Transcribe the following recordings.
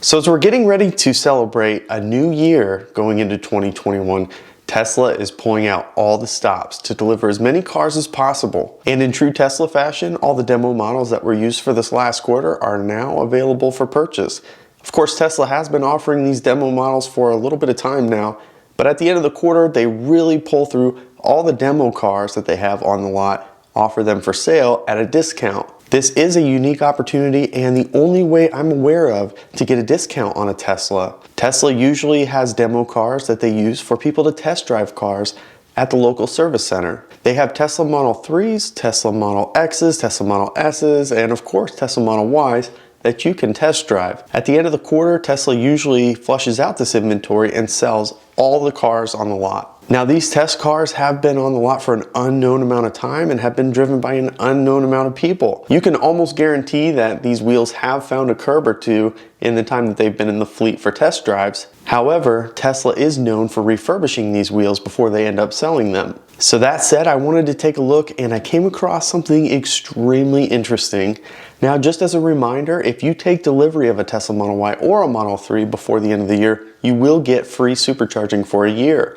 So as we're getting ready to celebrate a new year going into 2021, Tesla is pulling out all the stops to deliver as many cars as possible. And in true Tesla fashion, all the demo models that were used for this last quarter are now available for purchase. Of course, Tesla has been offering these demo models for a little bit of time now, but at the end of the quarter, they really pull through all the demo cars that they have on the lot, offer them for sale at a discount. This is a unique opportunity and the only way I'm aware of to get a discount on a Tesla. Tesla usually has demo cars that they use for people to test drive cars at the local service center. They have Tesla Model 3s, Tesla Model X's, Tesla Model S's, and of course Tesla Model Y's that you can test drive. At the end of the quarter, Tesla usually flushes out this inventory and sells all the cars on the lot. Now these test cars have been on the lot for an unknown amount of time and have been driven by an unknown amount of people. You can almost guarantee that these wheels have found a curb or two in the time that they've been in the fleet for test drives. However, Tesla is known for refurbishing these wheels before they end up selling them. So that said, I wanted to take a look and I came across something extremely interesting. Now, just as a reminder, if you take delivery of a Tesla Model Y or a Model 3 before the end of the year, you will get free supercharging for a year.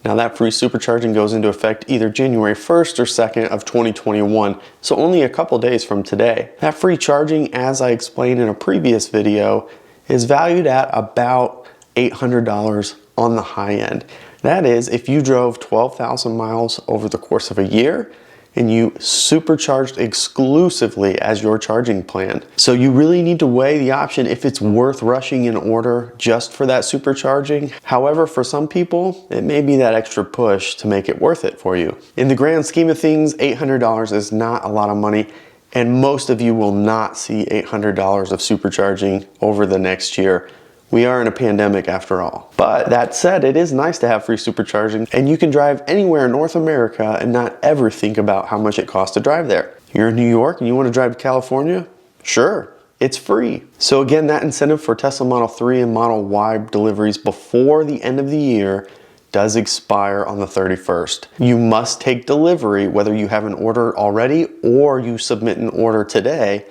Now that free supercharging goes into effect either January 1st or 2nd of 2021, so only a couple days from today. That free charging, as I explained in a previous video, is valued at about $800 on the high end. That is, if you drove 12,000 miles over the course of a year and you supercharged exclusively as your charging plan. So you really need to weigh the option if it's worth rushing in order just for that supercharging. However, for some people, it may be that extra push to make it worth it for you. In the grand scheme of things, $800 is not a lot of money, and most of you will not see $800 of supercharging over the next year. We are in a pandemic after all. But that said, it is nice to have free supercharging, and you can drive anywhere in North America and not ever think about how much it costs to drive there. You're in New York and you want to drive to California? Sure, it's free. So again, that incentive for Tesla Model 3 and Model Y deliveries before the end of the year does expire on the 31st. You must take delivery whether you have an order already or you submit an order today.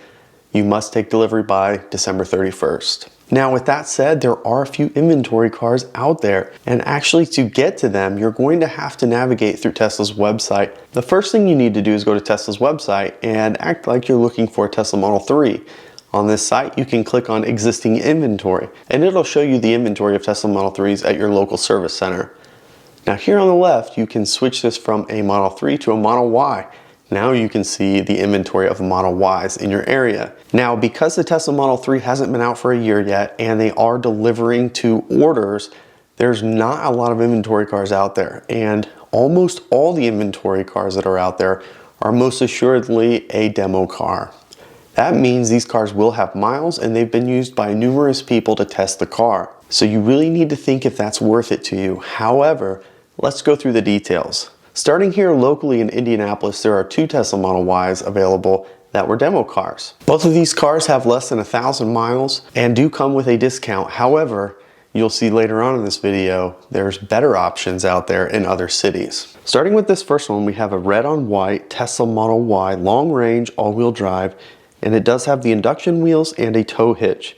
You must take delivery by December 31st. Now with that said, there are a few inventory cars out there, and actually to get to them, you're going to have to navigate through Tesla's website. The first thing you need to do is go to Tesla's website and act like you're looking for a Tesla Model 3. On this site, you can click on existing inventory, and it'll show you the inventory of Tesla Model 3s at your local service center. Now here on the left, you can switch this from a Model 3 to a Model Y. Now you can see the inventory of Model Ys in your area. Now, because the Tesla Model 3 hasn't been out for a year yet and they are delivering to orders, there's not a lot of inventory cars out there. And almost all the inventory cars that are out there are most assuredly a demo car. That means these cars will have miles and they've been used by numerous people to test the car. So you really need to think if that's worth it to you. However, let's go through the details. Starting here locally in Indianapolis, there are two Tesla Model Ys available that were demo cars. Both of these cars have less than 1,000 miles and do come with a discount. However, you'll see later on in this video, there's better options out there in other cities. Starting with this first one, we have a red on white Tesla Model Y long range all-wheel drive, and it does have the induction wheels and a tow hitch.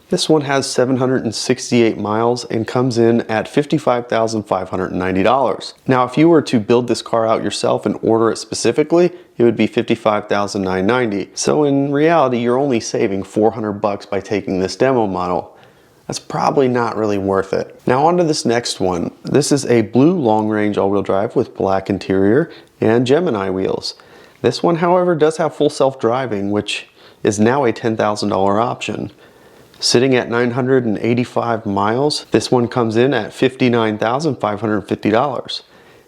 This one has 768 miles and comes in at $55,590. Now, if you were to build this car out yourself and order it specifically, it would be $55,990. So in reality, you're only saving $400 by taking this demo model. That's probably not really worth it. Now on to this next one. This is a blue long-range all-wheel drive with black interior and Gemini wheels. This one, however, does have full self-driving, which is now a $10,000 option. Sitting at 985 miles, this one comes in at $59,550.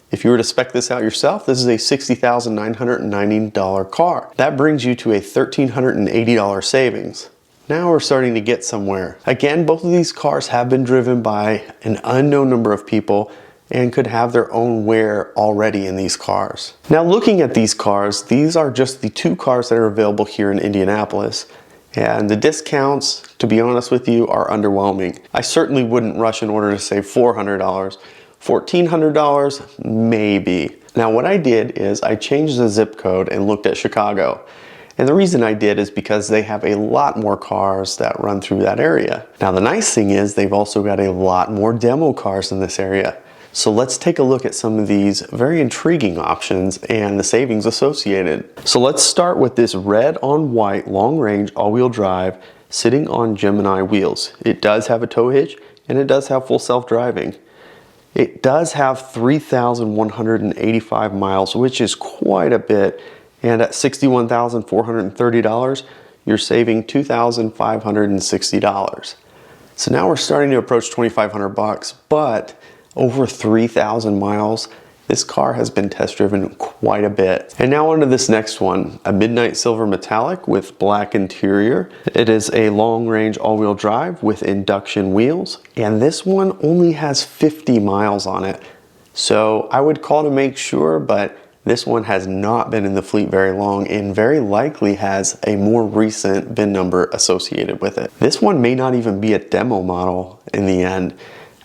If you were to spec this out yourself, this is a $60,990 car. That brings you to a $1,380 savings. Now we're starting to get somewhere. Again, both of these cars have been driven by an unknown number of people and could have their own wear already in these cars. Now looking at these cars, these are just the two cars that are available here in Indianapolis. And the discounts, to be honest with you, are underwhelming. I certainly wouldn't rush in order to save $400. $1,400, maybe. Now what I did is I changed the zip code and looked at Chicago. And the reason I did is because they have a lot more cars that run through that area. Now the nice thing is they've also got a lot more demo cars in this area. So let's take a look at some of these very intriguing options and the savings associated. So let's start with this red on white long range all-wheel drive sitting on Gemini wheels. It does have a tow hitch and it does have full self-driving. It does have 3,185 miles, which is quite a bit. And at $61,430, you're saving $2,560. So now we're starting to approach 2,500 bucks, but over 3,000 miles. This car has been test driven quite a bit. And now onto this next one, a midnight silver metallic with black interior. It is a long range all-wheel drive with induction wheels. And this one only has 50 miles on it. So I would call to make sure, but this one has not been in the fleet very long and very likely has a more recent VIN number associated with it. This one may not even be a demo model in the end.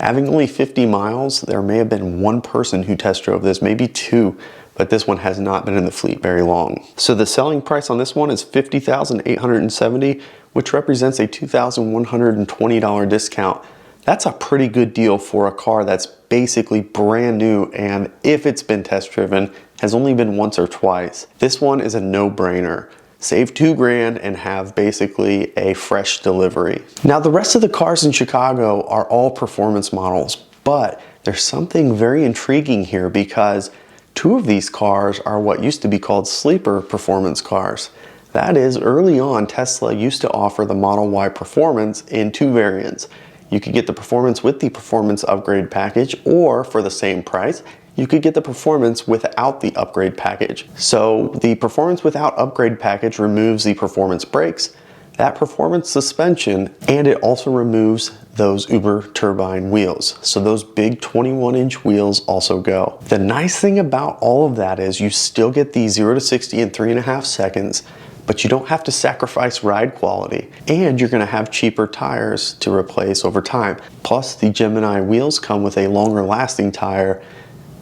Having only 50 miles, there may have been one person who test drove this, maybe two, but this one has not been in the fleet very long. So the selling price on this one is $50,870, which represents a $2,120 discount. That's a pretty good deal for a car that's basically brand new, and if it's been test driven, has only been once or twice. This one is a no-brainer. Save $2,000 and have basically a fresh delivery. Now the rest of the cars in Chicago are all performance models, but there's something very intriguing here because two of these cars are what used to be called sleeper performance cars. That is, early on, Tesla used to offer the Model Y Performance in two variants. You could get the Performance with the Performance Upgrade package, or for the same price, you could get the Performance without the upgrade package. So the Performance without upgrade package removes the Performance brakes, that Performance suspension, and it also removes those Uber turbine wheels. So those big 21-inch wheels also go. The nice thing about all of that is you still get the 0 to 60 in 3.5 seconds, but you don't have to sacrifice ride quality, and you're gonna have cheaper tires to replace over time. Plus the Gemini wheels come with a longer lasting tire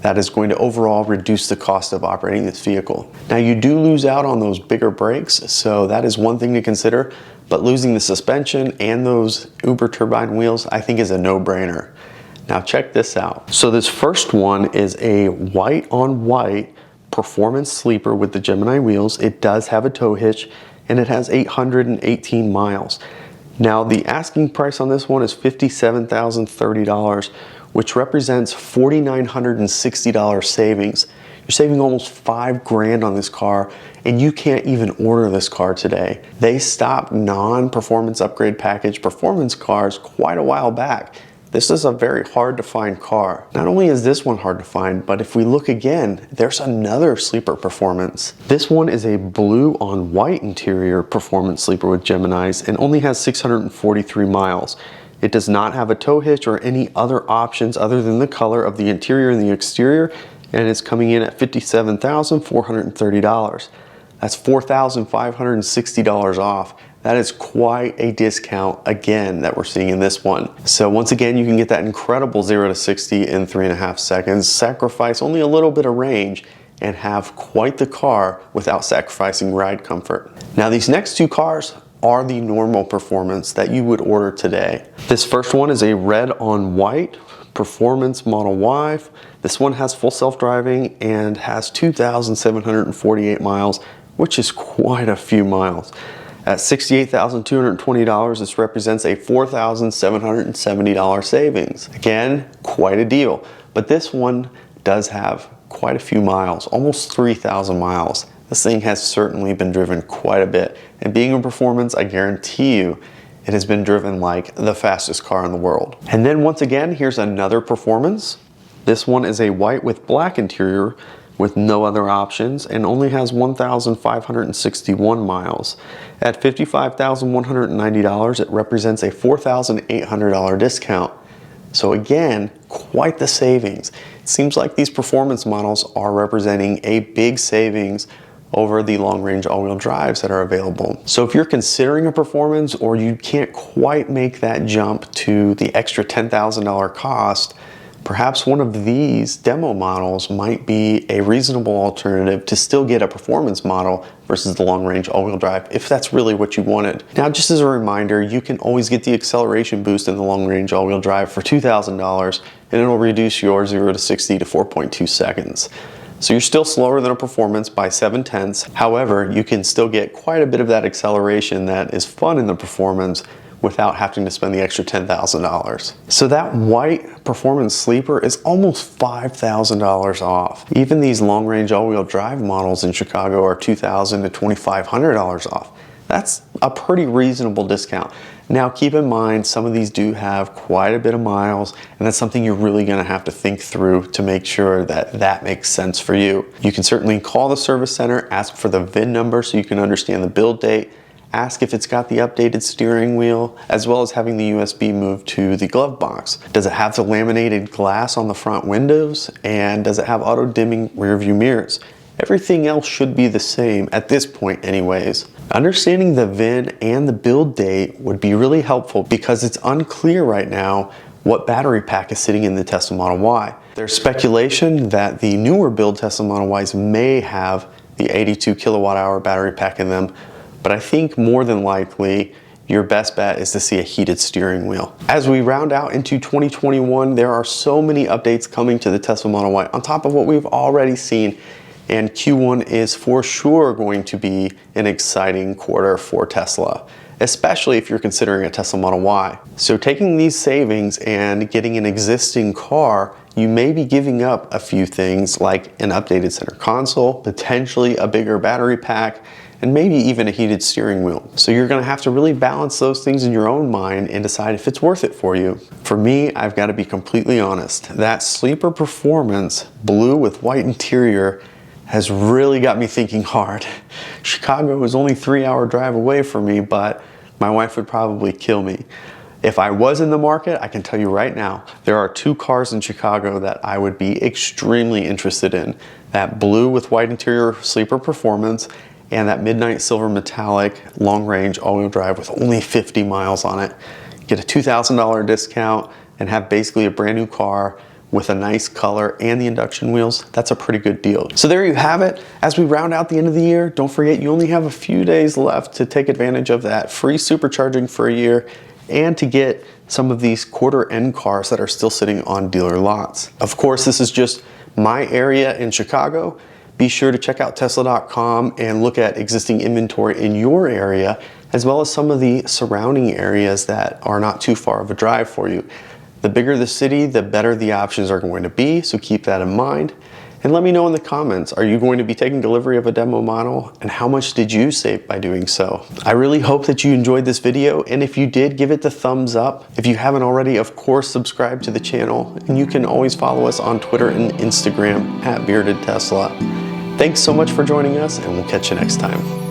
that is going to overall reduce the cost of operating this vehicle. Now you do lose out on those bigger brakes, so that is one thing to consider, but losing the suspension and those Uber turbine wheels I think is a no-brainer. Now check this out. So this first one is a white on white performance sleeper with the Gemini wheels. It does have a tow hitch and it has 818 miles. Now the asking price on this one is $57,030, which represents $4,960 savings. You're saving almost $5,000 on this car, and you can't even order this car today. They stopped non-performance upgrade package performance cars quite a while back. This is a very hard to find car. Not only is this one hard to find, but if we look again, there's another sleeper performance. This one is a blue on white interior performance sleeper with Geminis and only has 643 miles. It does not have a tow hitch or any other options other than the color of the interior and the exterior, and it's coming in at $57,430. That's $4,560 off. That is quite a discount again that we're seeing in this one. So once again, you can get that incredible 0 to 60 in 3.5 seconds, sacrifice only a little bit of range, and have quite the car without sacrificing ride comfort. Now these next two cars are the normal performance that you would order today. This first one is a red on white performance Model Y. This one has full self-driving and has 2,748 miles, which is quite a few miles. At $68,220, this represents a $4,770 savings. Again, quite a deal. But this one does have quite a few miles, almost 3,000 miles. This thing has certainly been driven quite a bit. And being a performance, I guarantee you, it has been driven like the fastest car in the world. And then once again, here's another performance. This one is a white with black interior with no other options and only has 1,561 miles. At $55,190, it represents a $4,800 discount. So again, quite the savings. It seems like these performance models are representing a big savings over the long-range all-wheel drives that are available. So if you're considering a performance or you can't quite make that jump to the extra $10,000 cost, perhaps one of these demo models might be a reasonable alternative to still get a performance model versus the long-range all-wheel drive, if that's really what you wanted. Now, just as a reminder, you can always get the acceleration boost in the long-range all-wheel drive for $2,000, and it'll reduce your 0 to 60 to 4.2 seconds. So you're still slower than a performance by 7/10. However, you can still get quite a bit of that acceleration that is fun in the performance without having to spend the extra $10,000. So that white performance sleeper is almost $5,000 off. Even these long-range all-wheel drive models in Chicago are $2,000 to $2,500 off. That's a pretty reasonable discount. Now keep in mind, some of these do have quite a bit of miles, and that's something you're really gonna have to think through to make sure that that makes sense for you. You can certainly call the service center, ask for the VIN number so you can understand the build date, ask if it's got the updated steering wheel, as well as having the USB moved to the glove box. Does it have the laminated glass on the front windows? And does it have auto dimming rear view mirrors? Everything else should be the same at this point anyways. Understanding the VIN and the build date would be really helpful because it's unclear right now what battery pack is sitting in the Tesla Model Y. There's speculation that the newer build Tesla Model Ys may have the 82 kilowatt hour battery pack in them, but I think more than likely your best bet is to see a heated steering wheel. As we round out into 2021, there are so many updates coming to the Tesla Model Y on top of what we've already seen, and Q1 is for sure going to be an exciting quarter for Tesla, especially if you're considering a Tesla Model Y. So taking these savings and getting an existing car, you may be giving up a few things like an updated center console, potentially a bigger battery pack, and maybe even a heated steering wheel. So you're gonna have to really balance those things in your own mind and decide if it's worth it for you. For me, I've gotta be completely honest. That sleeper performance, blue with white interior, has really got me thinking hard. Chicago is only a 3-hour drive away from me, but my wife would probably kill me. If I was in the market, I can tell you right now, there are 2 cars in Chicago that I would be extremely interested in. That blue with white interior sleeper performance and that midnight silver metallic long-range all-wheel drive with only 50 miles on it. Get a $2,000 discount and have basically a brand new car with a nice color and the induction wheels. That's a pretty good deal. So there you have it. As we round out the end of the year, don't forget you only have a few days left to take advantage of that free supercharging for a year and to get some of these quarter end cars that are still sitting on dealer lots. Of course, this is just my area in Chicago. Be sure to check out Tesla.com and look at existing inventory in your area, as well as some of the surrounding areas that are not too far of a drive for you. The bigger the city, the better the options are going to be, so keep that in mind. And let me know in the comments, are you going to be taking delivery of a demo model, and how much did you save by doing so? I really hope that you enjoyed this video, and if you did, give it the thumbs up. If you haven't already, of course, subscribe to the channel, and you can always follow us on Twitter and Instagram @BeardedTesla. Thanks so much for joining us, and we'll catch you next time.